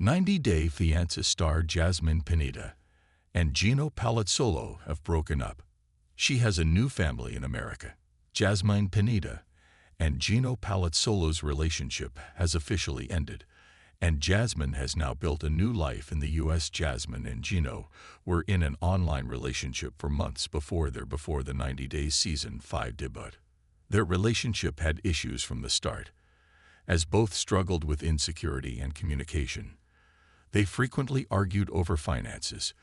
90-Day Fiancé star Jasmine Pineda and Gino Palazzolo have broken up. She has a new family in America. Jasmine Pineda and Gino Palazzolo's relationship has officially ended, and Jasmine has now built a new life in the U.S. Jasmine and Gino were in an online relationship for months before the 90 Days Season 5 debut. Their relationship had issues from the start, as both struggled with insecurity and communication. They frequently argued over finances.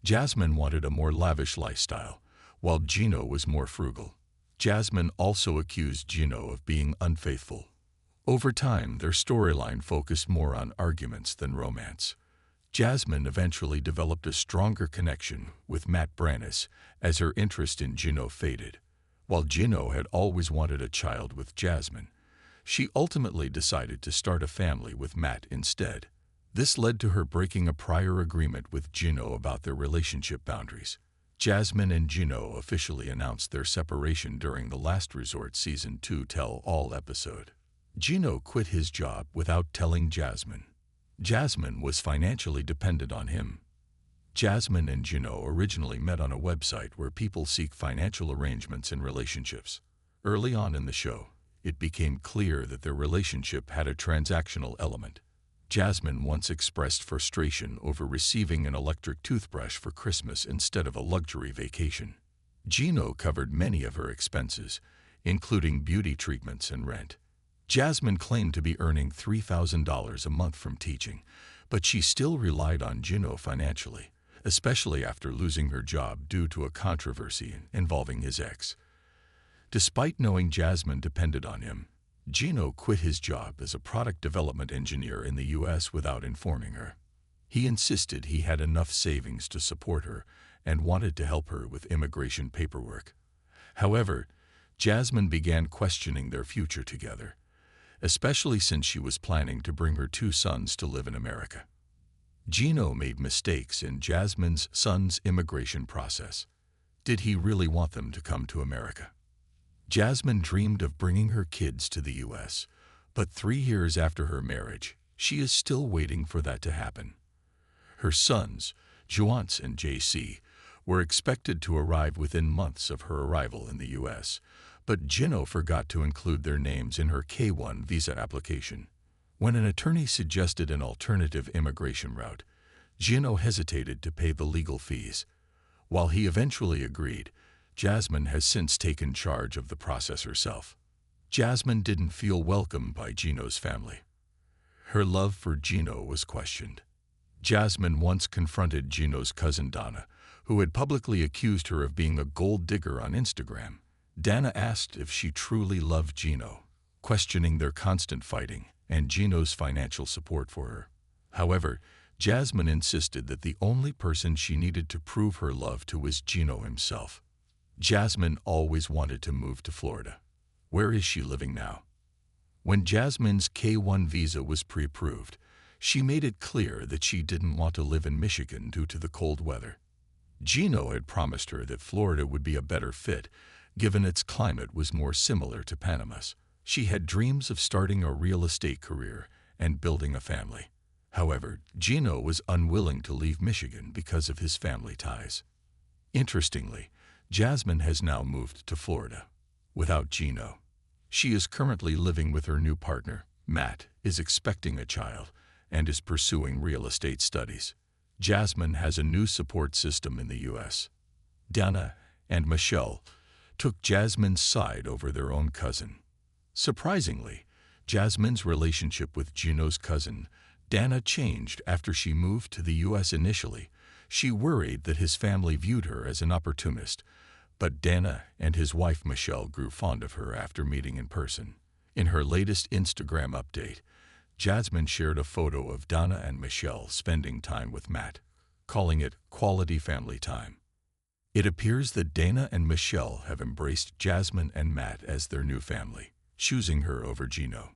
Jasmine wanted a more lavish lifestyle, while Gino was more frugal. Jasmine also accused Gino of being unfaithful. Over time, their storyline focused more on arguments than romance. Jasmine eventually developed a stronger connection with Matt Brannis as her interest in Gino faded. While Gino had always wanted a child with Jasmine, she ultimately decided to start a family with Matt instead. This led to her breaking a prior agreement with Gino about their relationship boundaries. Jasmine and Gino officially announced their separation during the last Resort Season 2 tell-all episode. Gino quit his job without telling Jasmine. Jasmine was financially dependent on him. Jasmine and Gino originally met on a website where people seek financial arrangements in relationships. Early on in the show, it became clear that their relationship had a transactional element. Jasmine once expressed frustration over receiving an electric toothbrush for Christmas instead of a luxury vacation. Gino covered many of her expenses, including beauty treatments and rent. Jasmine claimed to be earning $3,000 a month from teaching, but she still relied on Gino financially, especially after losing her job due to a controversy involving his ex. Despite knowing Jasmine depended on him, Gino quit his job as a product development engineer in the U.S. without informing her. He insisted he had enough savings to support her and wanted to help her with immigration paperwork. However, Jasmine began questioning their future together, especially since she was planning to bring her 2 sons to live in America. Gino made mistakes in Jasmine's son's immigration process. Did he really want them to come to America? Jasmine dreamed of bringing her kids to the U.S., but 3 years after her marriage, she is still waiting for that to happen. Her sons, Fiancé and JC, were expected to arrive within months of her arrival in the U.S., but Gino forgot to include their names in her K-1 visa application. When an attorney suggested an alternative immigration route, Gino hesitated to pay the legal fees. While he eventually agreed, Jasmine has since taken charge of the process herself. Jasmine didn't feel welcomed by Gino's family. Her love for Gino was questioned. Jasmine once confronted Gino's cousin Donna, who had publicly accused her of being a gold digger on Instagram. Dana asked if she truly loved Gino, questioning their constant fighting and Gino's financial support for her. However, Jasmine insisted that the only person she needed to prove her love to was Gino himself. Jasmine always wanted to move to Florida. Where is she living now? When Jasmine's K-1 visa was pre-approved, she made it clear that she didn't want to live in Michigan due to the cold weather. Gino had promised her that Florida would be a better fit, given its climate was more similar to Panama's. She had dreams of starting a real estate career and building a family. However, Gino was unwilling to leave Michigan because of his family ties. Interestingly, Jasmine has now moved to Florida without Gino. She is currently living with her new partner. Matt is expecting a child and is pursuing real estate studies. Jasmine has a new support system in the U.S. Dana and Michelle took Jasmine's side over their own cousin. Surprisingly, Jasmine's relationship with Gino's cousin, Dana, changed after she moved to the U.S. Initially, she worried that his family viewed her as an opportunist, but Dana and his wife Michelle grew fond of her after meeting in person. In her latest Instagram update, Jasmine shared a photo of Dana and Michelle spending time with Matt, calling it quality family time. It appears that Dana and Michelle have embraced Jasmine and Matt as their new family, choosing her over Gino.